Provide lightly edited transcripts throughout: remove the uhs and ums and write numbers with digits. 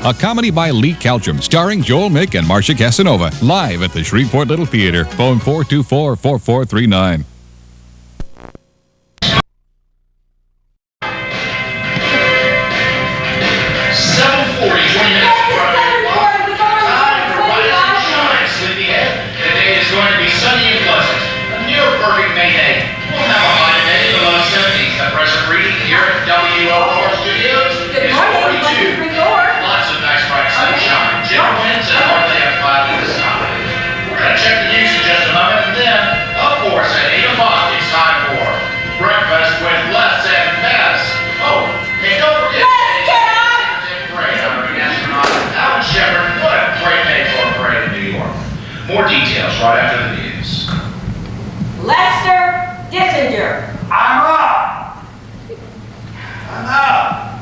a comedy by Lee Caltrim, starring Joel Mick and Marcia Casanova, live at the Shreveport Little Theater. Phone 424-4439. More details right after the news. Lester Dissinger. I'm up. I'm up.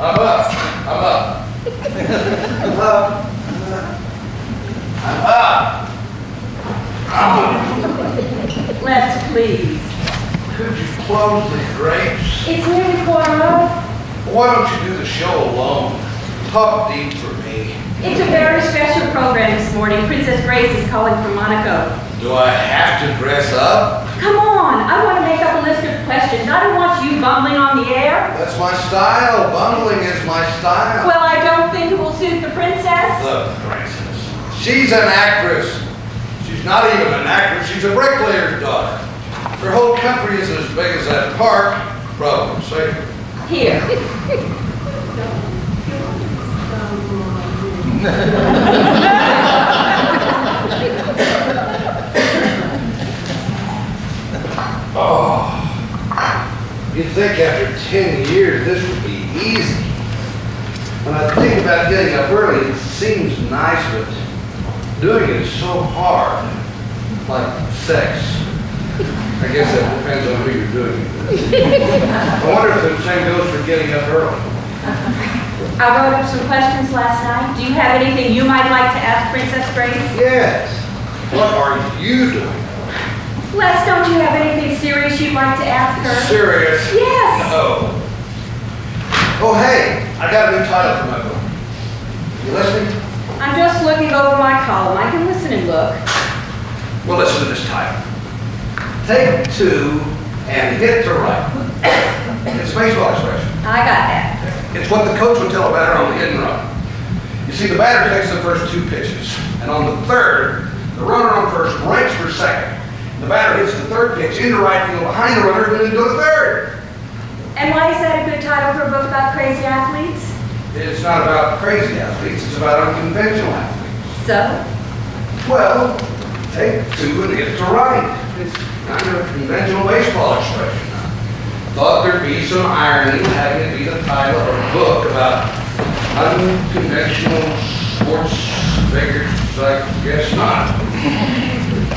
I'm up. I'm up. I'm up. I'm up. Lester, please. Could you close the drapes? It's nearly 4:00. Why don't you do the show alone? Talk deep for me. It's a very special program this morning. Princess Grace is calling from Monaco. Do I have to dress up? Come on, I want to make up a list of questions. I don't want you bumbling on the air. That's my style. Bundling is my style. Well, I don't think it will suit the princess. The princess. She's an actress. She's not even an actress. She's a bricklayer's daughter. Her whole country isn't as big as that park. Problem safer. Here. Oh, you'd think after 10 years this would be easy. When I think about getting up early, it seems nice, but doing it is so hard. Like sex. I guess that depends on who you're doing it with. I wonder if the same goes for getting up early. I wrote up some questions last night. Do you have anything you might like to ask Princess Grace? Yes. What are you doing? Les, don't you have anything serious you'd like to ask her? Serious? Yes. No. Oh, hey, I got a new title for my book. You listening? I'm just looking over my column. I can listen and look. Well, listen to this title. Take two and hit to right. It's a baseball expression. I got that. It's what the coach would tell a batter on the hit and run. You see, the batter takes the first two pitches, and on the third, the runner on first breaks for second. The batter hits the third pitch into right field behind the runner, and then go to third. And why is that a good title for a book about crazy athletes? It's not about crazy athletes, it's about unconventional athletes. So? Well, take two and hit to right. It's kind of a conventional baseball expression. Thought there'd be some irony having it be the title of a book about unconventional sports figures. I guess not.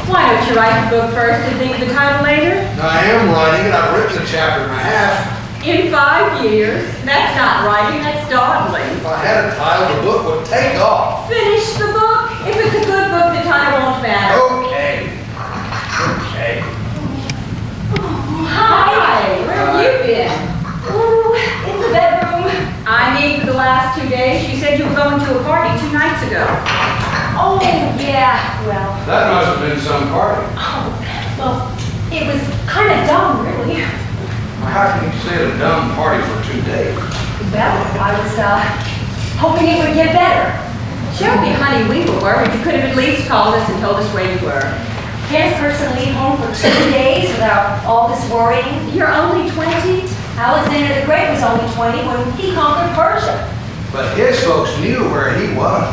Why don't you write the book first and think of the title later? I am writing it. I've written a chapter and a half. In 5 years? That's not writing, that's dawdling. If I had a title, the book would take off. Finish the book. If it's a good book, the title won't matter. Okay. Okay. Hi, where have you been? Ooh, in the bedroom. I mean, for the last 2 days, you said you were going to a party 2 nights ago. Oh, yeah, well. That must have been some party. Oh, well, it was kind of dumb, really. How can you say a dumb party for 2 days? Well, I was, hoping it would get better. Shelby, honey, we were worried. You could have at least called us and told us where you were. Can't a person leave home for 2 days without all this worrying? You're only 20. Alexander the Great was only 20 when he conquered Persia. But his folks knew where he was.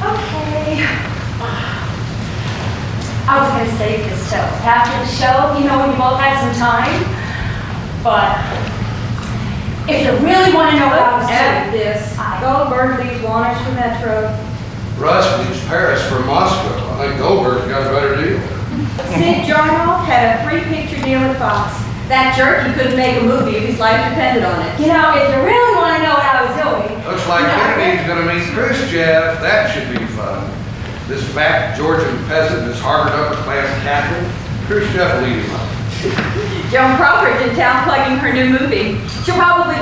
Okay. I was going to save this till after the show, you know, when you both had some time. But if you really want to know what I was At doing, this, Goldberg leaves Warner's for Metro. Russ leaves Paris for Moscow. I think Goldberg's got a better deal. Sid Jarnoff had a 3-picture deal at Fox. That jerk, he couldn't make a movie if his life depended on it. you know, if you really want to know what I was doing. Looks like Kennedy's going to meet Khrushchev. That should be fun. This fat Georgian peasant, this Harvard upper-class Catholic, Khrushchev will lead him up. Joan Crawford's in town plugging her new movie. She'll probably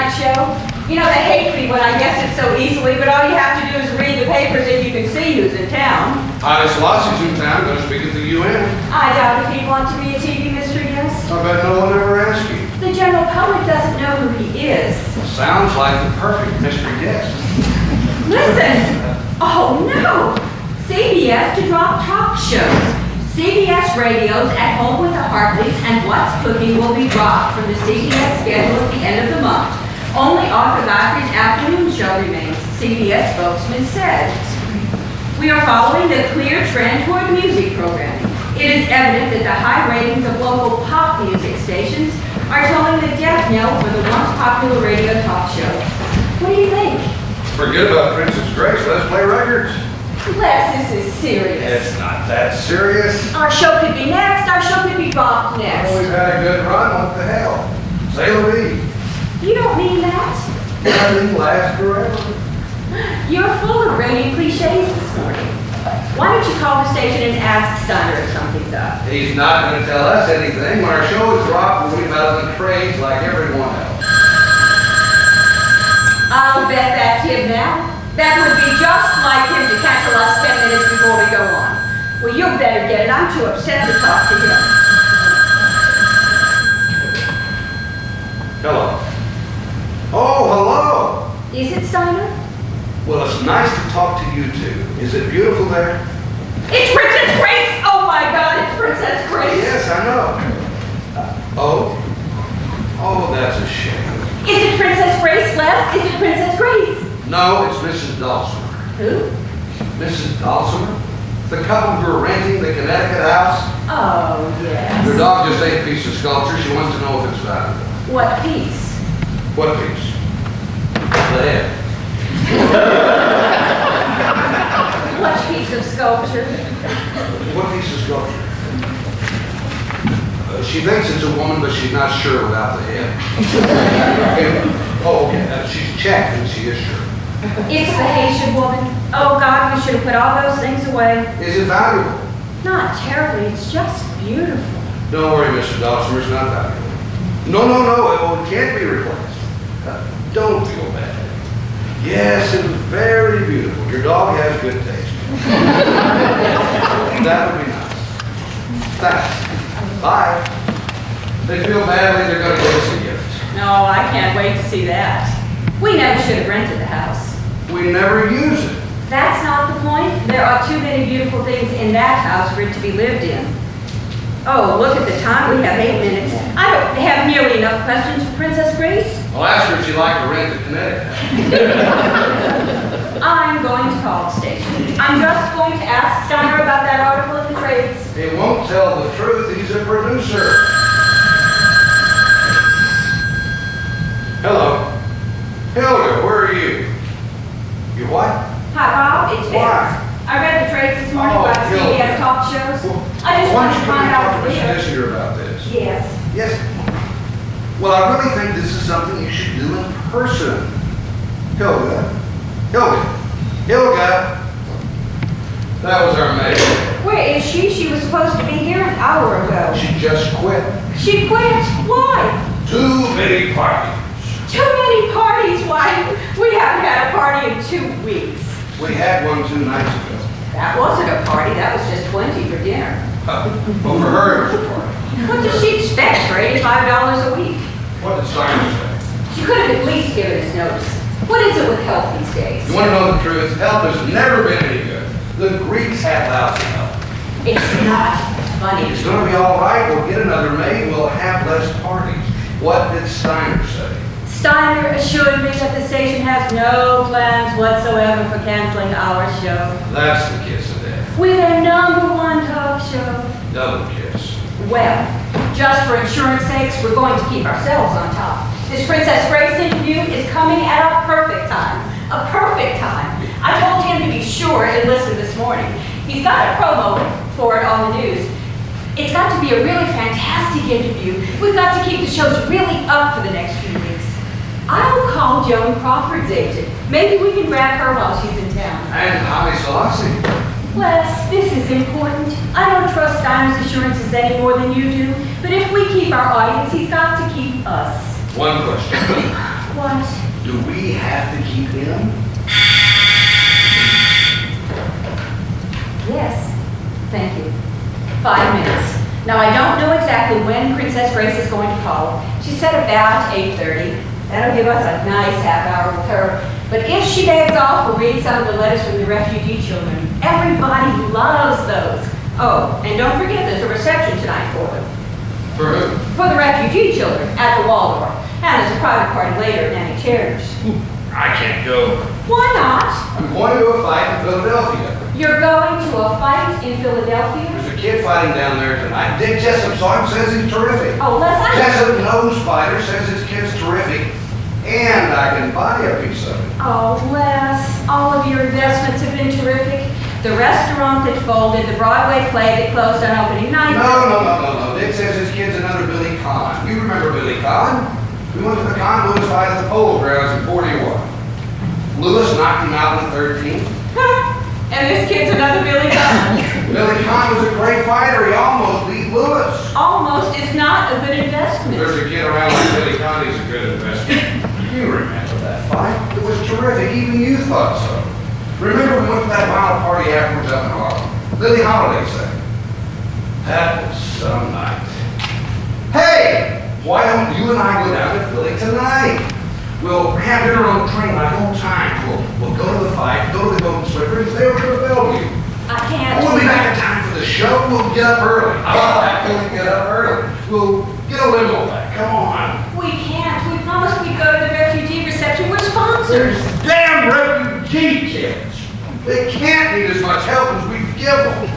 night show? You know, they hate me when I guess it so easily, but all you have to do is read the papers and you can see who's in town. Selassie's in town, going to speak at the UN. I doubt if he'd want to be a TV mystery guest. I bet no one ever asked you. The general public doesn't know who he is. Sounds like the perfect mystery guest. Listen! Oh, no! CBS to drop talk shows. CBS Radio's At Home with the Hartleys and What's Cooking will be dropped from the CBS schedule at the end of the month. Only Arthur Godfrey's afternoon show remains, CBS spokesman said. We are following the clear trend toward music programming. It is evident that the high ratings of local pop music stations are tolling the death knell for the once popular radio talk show. What do you think? Forget about Princess Grace, let's play records. Les, this is serious. It's not that serious. Our show could be next, our show could be dropped next. We've had a good run, what the hell? Sailor B. You don't mean that? Nothing lasts forever. You're full of brilliant cliches this morning. Why don't you call the station and ask Steiner if something's up? He's not going to tell us anything. When our show is dropped, we'll be out in the trades like everyone else. I'll bet that's him now. That would be just like him to cancel us 10 minutes before we go on. Well, you better get it. I'm too upset to talk to him. Hello. Oh, hello. Is it Steiner? Well, it's nice to talk to you two. Is it beautiful there? It's Princess Grace! Oh my God, it's Princess Grace! Yes, I know. Oh? Oh, that's a shame. Is it Princess Grace, Les? Is it Princess Grace? No, it's Mrs. Dulcimer. Who? Mrs. Dulcimer? The couple who are renting the Connecticut house? Oh, yes. Their dog just ate a piece of sculpture. She wants to know if it's valuable. What piece? What piece? The head. What piece of sculpture? What piece of sculpture? She thinks it's a woman, but she's not sure without the head. Okay. She's checked and she is sure. It's the Haitian woman. Oh God, we should have put all those things away. Is it valuable? Not terribly, it's just beautiful. Don't worry, Mr. Dulcimer, it's not valuable. No, it can't be replaced. Don't feel bad. Yes, it was very beautiful. Your dog has good taste. That would be nice. Thanks. Bye. If they feel badly, they're going to give us a gift. No, I can't wait to see that. We never should have rented the house. We never use it. That's not the point. There are too many beautiful things in that house for it to be lived in. Oh, look at the time. We have 8 minutes. I don't have nearly enough questions for Princess Grace. I'll ask her if she'd like to rent the Connecticut. I'm going to call the station. I'm just going to ask Steiner about that article in the trades. He won't tell the truth. He's a producer. Hello. Hilda, where are you? You what? Hi, Bob. It's Why? Beth. I read the trades this morning Oh, about Hilda. CBS talk shows. Well, I just why wanted don't to you find talk out to what Mr. it is. Dissinger about this? Yes. Yes. Well, I really think this is something you should do in person. Hilda. That was our maid. Where is she? She was supposed to be here an hour ago. She just quit. She quit. Why? Too many parties. Too many parties. Why? We haven't had a party in 2 weeks. We had one 2 nights ago. That wasn't a party. That was just 20 for dinner. Well, for her, it was a party. What does she expect for $85 a week? What did Steiner say? She could have at least given us notice. What is it with health these days? You want to know the truth? Health has never been any good. The Greeks had lousy health. It's not funny. It's going to be all right. We'll get another maid. We'll have less parties. What did Steiner say? Steiner assured me that the station has no plans whatsoever for canceling our show. That's the kiss of death. We're their #1 talk show. Double kiss. Well, just for insurance sakes, we're going to keep ourselves on top. This Princess Grace interview is coming at a perfect time. A perfect time. I told him to be sure and listen this morning. He's got a promo for it on the news. It's got to be a really fantastic interview. We've got to keep the shows really up for the next few weeks. I'll call Joan Crawford's agent. Maybe we can grab her while she's in town. And Holly Selassie. Les, this is important. I don't trust Steiner's assurances any more than you do, but if we keep our audience, he's got to keep us. One question. What? Do we have to keep him? Yes. Thank you. 5 minutes. Now, I don't know exactly when Princess Grace is going to call. She said about 8:30. That'll give us a nice half hour with her. But if she begs off, we'll read some of the letters from the refugee children. Everybody loves those. Oh, and don't forget there's a reception tonight for them. For who? For the refugee children at the Waldorf. And there's a private party later at Nanny Cherish. I can't go. Why not? I'm going to a fight in Philadelphia. You're going to a fight in Philadelphia? There's a kid fighting down there tonight. Dick Jessup saw him, says he's terrific. Oh, Les, Jessup knows fighter, says his kid's terrific. And I can buy a piece of it. Oh, Les, all of your investments have been terrific. The restaurant that folded, the Broadway play that closed on opening night. No. Dick says his kid's another Billy Kahn. You remember Billy Kahn? We went to the Kahn Lewis fight at the Polo Grounds in 41. Lewis knocked him out in the 13th. And this kid's another Billy Kahn. Billy Kahn was a great fighter. He almost beat Lewis. Almost is not a good investment. There's a kid around like Billy Kahn. He's a good investment. You remember that fight? It was terrific. Even you thought so. Remember we went to that wild party afterwards up in Harlem? Lily Holiday sang. That was some night. Hey! Why don't you and I go down to Philly tonight? We'll have dinner on the train like old times. We'll go to the fight, go to the Golden Slipper, and stay over to Bellevue. I can't. We'll be back in time for the show. We'll get up early. We'll get up early. We'll get a limo back. Come on. We can't. We promised we'd go to the refugee reception. We're sponsors. Damn refugee kids. They can't need as much help as we give them.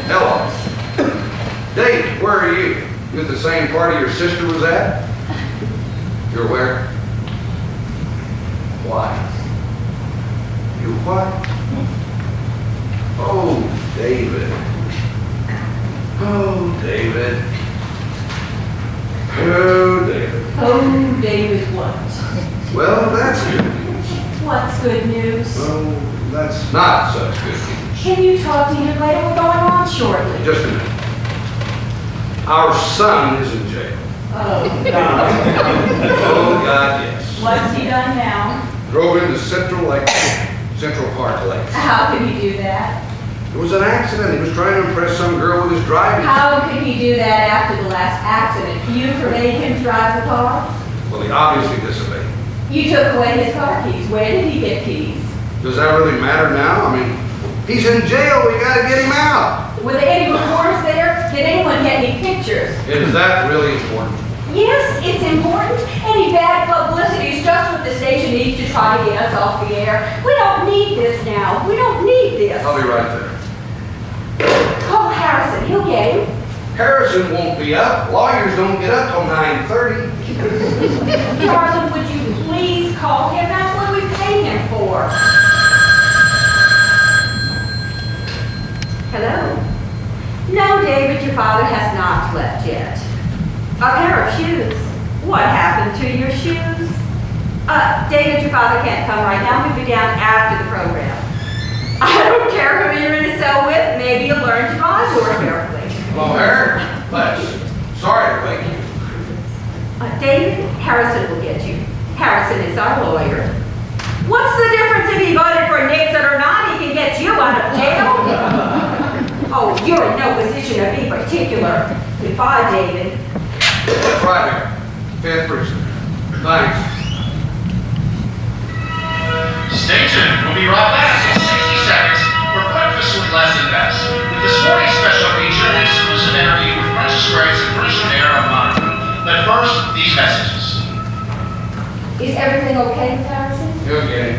Hello. Dave, where are you? You at the same party your sister was at? You're where? Why? You what? Oh, David. Oh, David. Oh, David. Oh, David, what? Well, that's good news. What's good news? Oh, that's not such good news. Can you talk to him later? We're going on shortly. Just a minute. Our son is in jail. Oh, God. Oh, God, yes. What's he done now? Drove into Central Park Lake. How could he do that? It was an accident. He was trying to impress some girl with his driving. How could he do that after the last accident? You forbade him to drive the car? Well, he obviously disobeyed. You took away his car keys. Where did he get keys? Does that really matter now? I mean, he's in jail. We got to get him out. Were there any reporters there? Did anyone get any pictures? Is that really important? Yes, it's important. Any bad publicity is just what the station needs to try to get us off the air. We don't need this now. We don't need this. I'll be right there. Call Harrison. He'll get him. Harrison won't be up. Lawyers don't get up till 9:30. Darling, would you please call him? That's what we pay him for. Hello? No, David, your father has not left yet. A pair of shoes. What happened to your shoes? David, your father can't come right now. We'll be down after the program. I don't care who you're in a cell with. Maybe you'll learn to drive more carefully. Hello, Harry. Les. Sorry to wake you. David, Harrison will get you. Harrison is our lawyer. What's the difference if he voted for Nixon or not? He can get you out of jail. Oh, you're in no position to be particular. Goodbye, David. That's right, Harry. Fifth precinct. Thanks. Stay tuned. We'll be right back in 60 seconds for Breakfast with Les and Bes. With this morning's special feature, an exclusive interview with Princess Grace and Prince Air of Monaco. But first, these messages. Is everything okay with Harrison? Okay.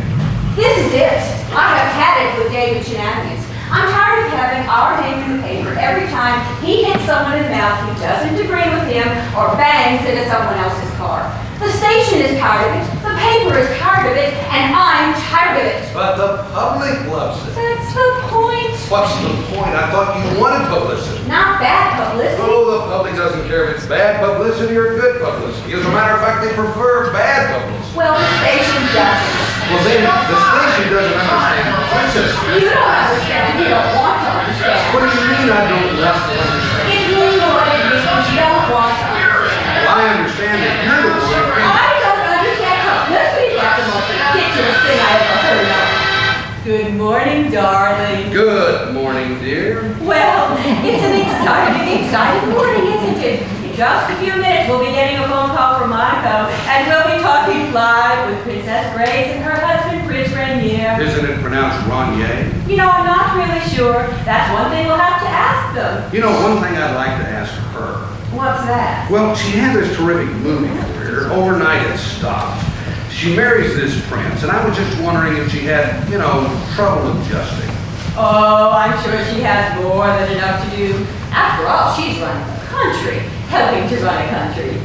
This is it. I have had it with David shenanigans. I'm tired of having our name in the paper every time he hits someone in the mouth who doesn't agree with him or bangs into someone else's car. The station is tired of it, the paper is tired of it, and I'm tired of it. But the public loves it. That's the point. What's the point? I thought you wanted publicity. Not bad publicity. Oh, the public doesn't care if it's bad publicity or good publicity. As a matter of fact, they prefer bad publicity. Well, the station doesn't. Well, then, the station doesn't understand princess. You don't understand. You don't want to understand. What do you mean I don't want to understand? It's legal what it means. You don't want to understand. Well, I understand. morning, darling. Good morning, dear. Well, it's an exciting morning, isn't it? In just a few minutes, we'll be getting a phone call from Monaco, and we'll be talking live with Princess Grace and her husband, Prince Rainier. Isn't it pronounced Ronier? You know, I'm not really sure. That's one thing we'll have to ask them. You know, one thing I'd like to ask her. What's that? Well, she had this terrific movie career. Overnight it stopped. She marries this prince, and I was just wondering if she had, trouble adjusting. Oh, I'm sure she has more than enough to do. After all, she's running a country, helping to run a country.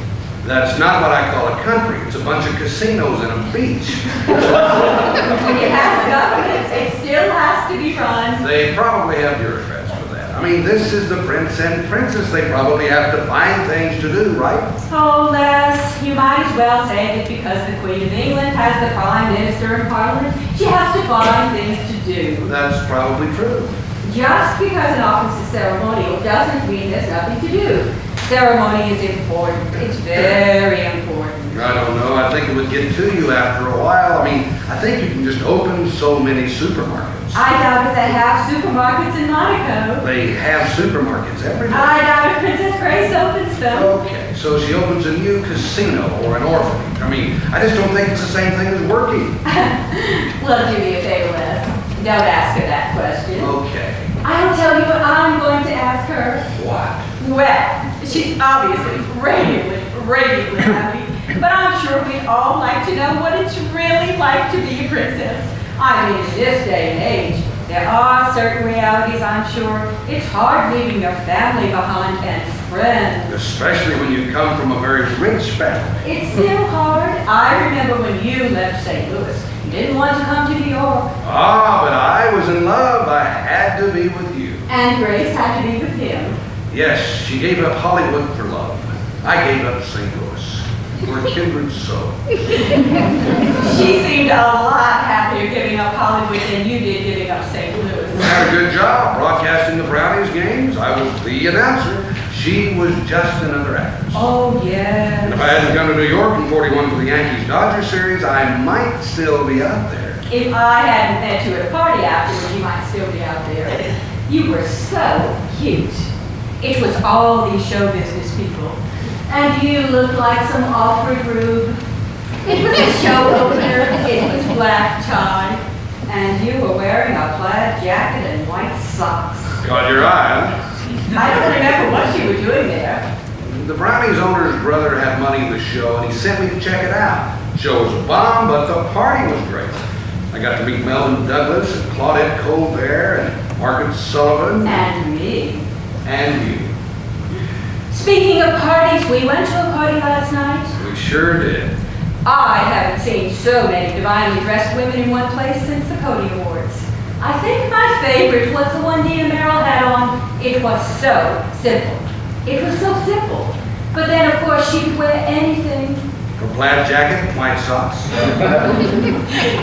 That's not what I call a country. It's a bunch of casinos and a beach. When you have government, it still has to be run. They probably have bureaucrats for that. I mean, this is the prince and princess. They probably have to find things to do, right? Oh, Les, you might as well say that because the Queen of England has the Prime Minister and Parliament, she has to find things to do. That's probably true. Just because an office is ceremonial doesn't mean there's nothing to do. Ceremony is important. It's very important. I don't know. I think it would get to you after a while. I mean, I think you can just open so many supermarkets. I doubt if they have supermarkets in Monaco. They have supermarkets everywhere. I doubt if Princess Grace opens them. Okay, so she opens a new casino or an orphanage. I mean, I just don't think it's the same thing as working. Well, do me a favor, Les. Don't ask her that question. Okay. I'll tell you what I'm going to ask her. What? Well, she's obviously radiantly happy, but I'm sure we'd all like to know what it's really like to be a princess. I mean, in this day and age, there are certain realities, I'm sure. It's hard leaving your family behind and friends. Especially when you come from a very rich family. It's still hard. I remember when you left St. Louis. You didn't want to come to New York. Ah, but I was in love. I had to be with you. And Grace had to be with him. Yes, she gave up Hollywood for love. I gave up St. Louis. We're kindred soul. She seemed a lot happier giving up Hollywood than you did giving up St. Louis. I had a good job broadcasting the Brownies games. I was the announcer. She was just another actress. Oh, yes. And if I hadn't come to New York in 41 for the Yankees-Dodgers series, I might still be out there. If I hadn't met you at a party afterwards, you might still be out there. You were so cute. It was all these show business people. And you looked like some Alfred Rube. It was a show opener. It was black tie. And you were wearing a plaid jacket and white socks. Caught your eye, I don't remember what you were doing there. huh? The Brownies owner's brother had money in the show, and he sent me to check it out. The show was a bomb, but the party was great. I got to meet Melvin Douglas and Claudette Colbert and Margaret Sullivan. And me. And you. Speaking of parties, we went to a party last night. We sure did. I haven't seen so many divinely dressed women in one place since the Cody Awards. I think my favorite was the one Dina Merrill had on. It was so simple. It was so simple. But then, of course, she could wear anything. A plaid jacket and white socks.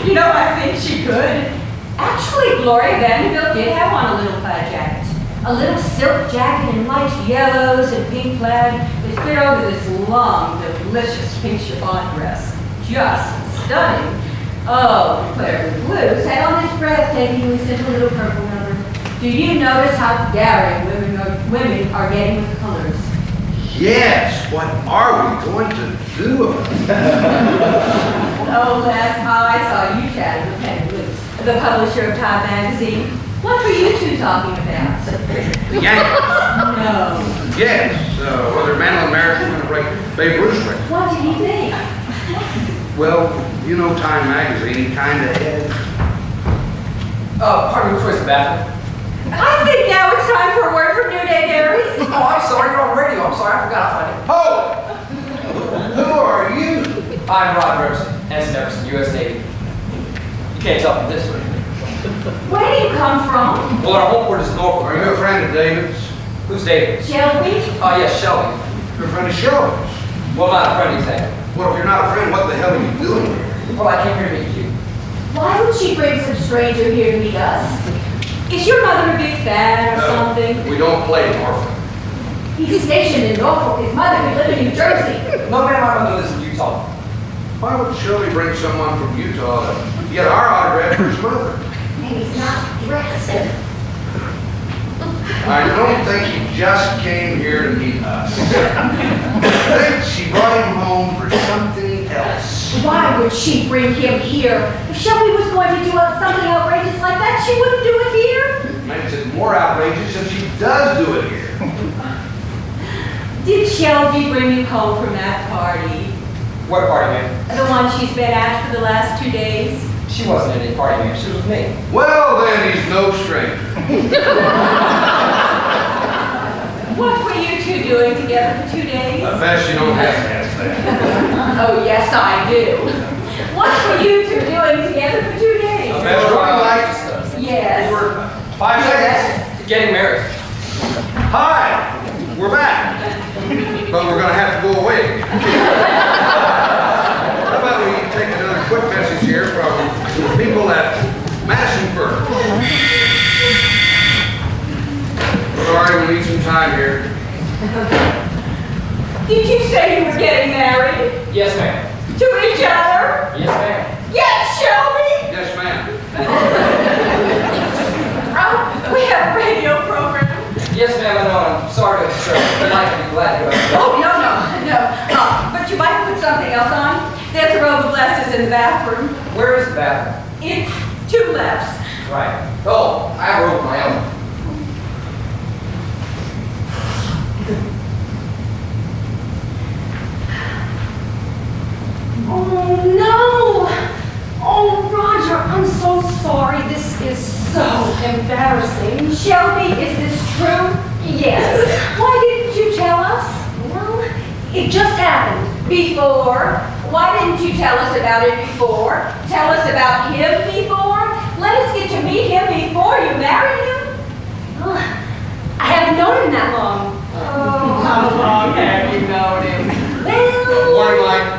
You know, I think she could. Actually, Gloria Vanderbilt did have on a little plaid jacket. A little silk jacket in light yellows and pink plaid that fit over this long, delicious pink chiffon dress. Just stunning. Oh, Claire the Blues had on this breathtakingly simple little purple number. Do you notice how daring women are getting with colors? Yes, what are we going to do about it? Oh, last time I saw you chatting with Penny Blues, the publisher of Time magazine. What were you two talking about? The Yankees. No. Yes, whether Madeline Merrick was going to break Babe Ruth's record. What did he think? Well, you know Time magazine kind of edged. Oh, pardon me, choice of bathroom. I think now it's time for a word from New Day Dairies. Oh, I'm sorry, you're on radio. I'm sorry, I forgot to find it. Oh! Who are you? I'm Rod Rosen, Ensign Everson, U.S. Navy. You can't tell from this one. Where do you come from? Well, our home port is Norfolk. Are you a friend of David's? Who's David? Shelby? Oh, yes, Shelby. You're a friend of Shelby's. Well, not a friend exactly. Well, if you're not a friend, what the hell are you doing here? Well, I came here to meet you. Why would she bring some stranger here to meet us? Is your mother a big fan or something? We don't play Norfolk. He's stationed in Norfolk. His mother could live in New Jersey. No, ma'am, my mother lives in Utah. Why would Shelby bring someone from Utah to get our autograph for his mother? And he's not dressed. I don't think he just came here to meet us. I think she brought him home for something else. Why would she bring him here? If Shelby was going to do something outrageous like that, she wouldn't do it here. It makes it more outrageous if she does do it here. Did Shelby bring you home from that party? What party, ma'am? The one she's been at for the last 2 days? She wasn't at any party, ma'am. She was with me. Well, then he's no stranger. What were you two doing together for 2 days? I bet you don't have to ask that. Oh, yes, I do. What were you two doing together for 2 days? I bet you Yes. we were 5 seconds. Getting married. Hi, we're back. But we're gonna have to go away. How about we take another quick message here from the people at Madisonburg. Sorry, we need some time here. Did you say you were getting married? Yes, ma'am. To each other? Yes, ma'am. Yes, Shelby? Yes, ma'am. Oh, we have a radio program. Yes, ma'am, I know. I'm sorry to disturb you. I'd like to be glad to. Oh, no. But you might put something else on. There's a row of glasses in the bathroom. Where is the bathroom? It's 2 lefts. Right. Oh, I have a rope of my own. Oh, no. Oh, Roger, I'm so sorry. This is so embarrassing. Shelby, is this true? Yes. Why didn't you tell us? Well, it just happened. Before. Why didn't you tell us about it before? Tell us about him before? Let us get to meet him before you married him? Oh, I haven't known him that long. Oh, how long have you known him? Well, Morning, Mike.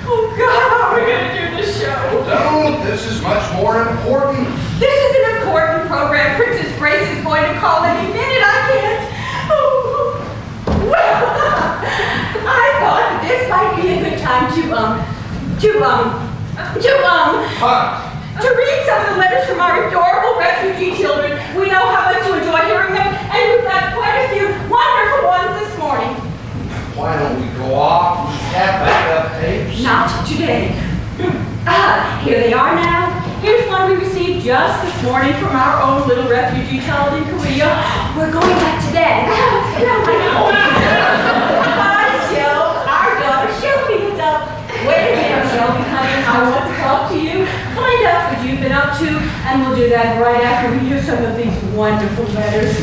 oh God, how are we going to do this show? Don't. This is much more important. This is an important program. Princess Grace is going to call any minute. I can't. Oh. Well, I thought that this might be a good time to read some of the letters from our adorable refugee children. We know how much you enjoy hearing them, and we've got quite a few wonderful ones this morning. Why don't we go off and have backup tapes? Not today. Here they are now. Here's one we received just this morning from our own little refugee child in Korea. We're going back to bed. Hi, Shel. Our daughter Shelby is up. Wait a minute, Shelby, honey. I want to talk to you. Find out what you've been up to, and we'll do that right after we hear some of these wonderful letters.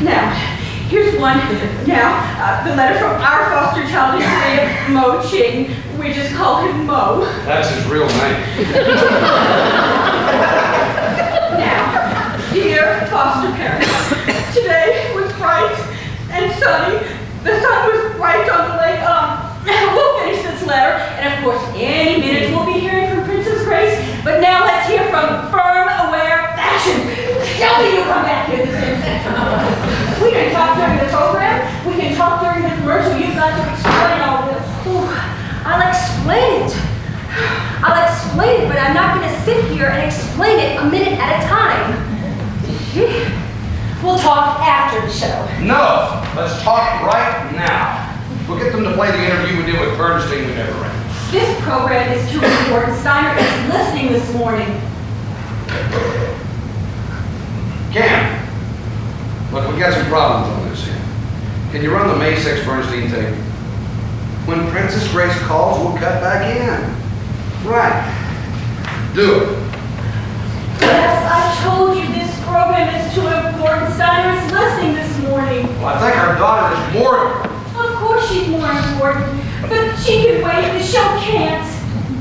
Now, here's one. Now, the letter from our foster child in Korea, Mo Ching. We just call him Mo. That's his real name. Now, dear foster parents, today was bright and sunny. The sun was bright on the lake. We'll finish this letter, and of course, any minute we'll be hearing from Princess Grace. But now let's hear from Firm Aware Fashion. Shelby, you come back here this instant. We can talk during the program. We can talk during the commercial. You've got to explain all this. I'll explain it, but I'm not going to sit here and explain it a minute at a time. We'll talk after the show. No, let's talk right now. We'll get them to play the interview we did with Bernstein we never ran. This program is too important. Steiner is listening this morning. Cam, look, we got some problems on this here. Can you run the May 6 Bernstein tape? When Princess Grace calls, we'll cut back in. Right. Do it. Yes, I told you this program is too important. Steiner is listening this morning. Well, I think our daughter is more important. Of course she's more important, but she can wait. The show can't.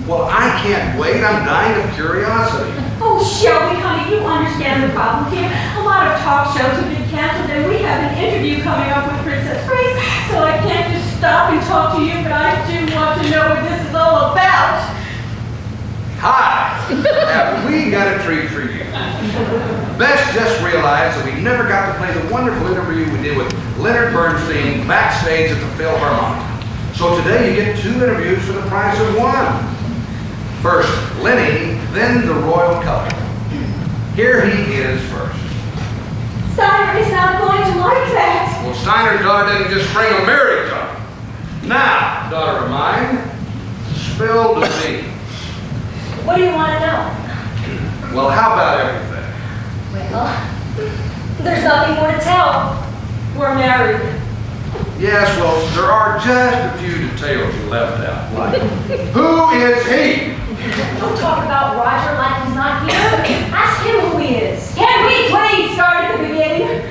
Well, I can't wait. I'm dying of curiosity. Oh, Shelby, honey, you understand the problem here. A lot of talk shows have been canceled, and we have an interview coming up with Princess Grace, so I can't just stop and talk to you, but I do want to know what this is all about. Hi! Have we got a treat for you? Bess just realized that we never got to play the wonderful interview we did with Leonard Bernstein backstage at the Philharmonic. So today you get 2 interviews for the price of 1. First, Lenny then the royal couple. Here he is first. Steiner is not going to like that. Well, Steiner's daughter didn't just bring a marriage on him. Now, daughter of mine, spill the beans. What do you want to know? Well, how about everything? Well, there's nothing more to tell. We're married. Yes, well, there are just a few details you left out. Like, who is he? Don't talk about Roger like he's not here. Ask him who he is. Can we please start at the beginning?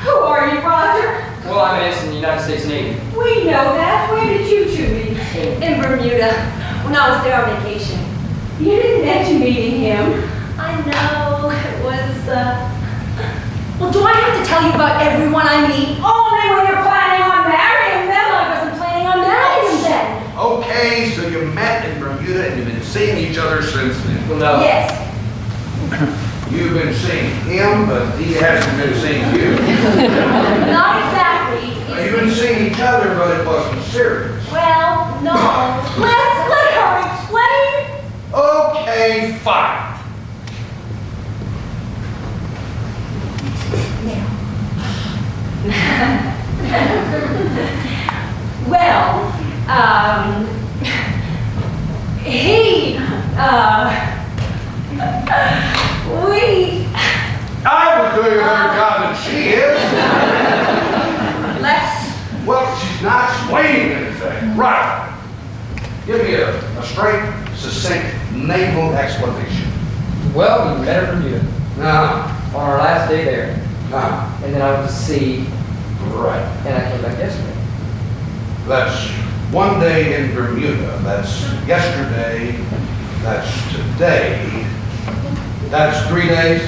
Who are you, Roger? Well, I'm an ensign in the United States Navy. We know that. Where did you two meet? In Bermuda, when I was there on vacation. You didn't mention meeting him. I know, it was, well, do I have to tell you about everyone I meet? Only when you're planning on marrying them. I wasn't planning on marrying him then. Okay, so you met in Bermuda and you've been seeing each other since then. Well, no. Yes. You've been seeing him, but he hasn't been seeing you. Not exactly. Now, you've been seeing each other, but it wasn't serious. Well, no. Let's let her explain. Okay, fine. Well, I was doing a better job than she is. Well, she's not explaining anything. Right. Give me a straight, succinct naval explanation. Well, we met at Bermuda Now, on our last day there. And then I went to sea, right. and I came back yesterday. That's one day in Bermuda. That's yesterday. That's today. That's 3 days.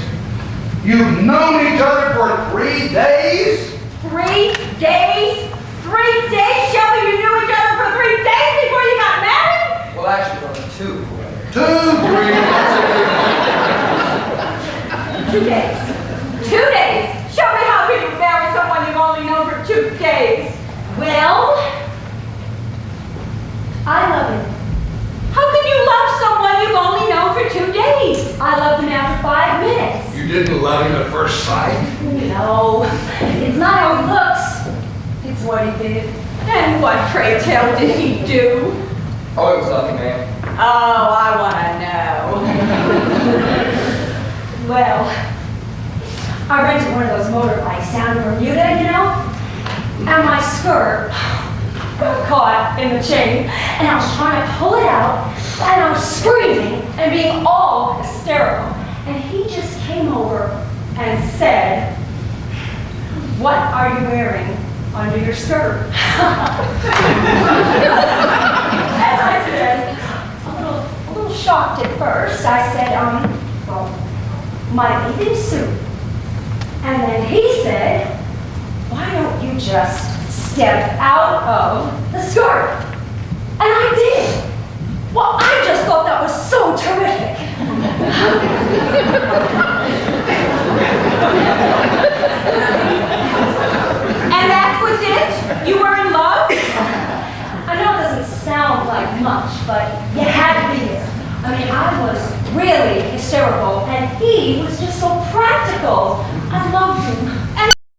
You've known each other for 3 days? 3 days? 3 days? Shelby, you knew each other for 3 days before you got married? Well, actually, only 2. 2, 3. 2 days. 2 days? Show me how people marry someone you've only known for 2 days. Well, I love him. How can you love someone you've only known for 2 days? I loved him after 5 minutes. You didn't love him at first sight? No, it's not how he looks. It's what he did. And what, pray tell, did he do? Oh, it was nothing, ma'am. Oh, I want to know. Well, I rented one of those motorbikes down in Bermuda, you know? And my skirt got caught in the chain, and I was trying to pull it out, and I was screaming and being all hysterical. And he just came over and said, "What are you wearing under your skirt?" As I said, a little shocked at first, I said, well, my bathing suit. And then he said, "Why don't you just step out of the skirt?" And I did. Well, I just thought that was so terrific. And that was it? You were in love? I know it doesn't sound like much, but you had to be there. I mean, I was really hysterical, and he was just so practical. I loved him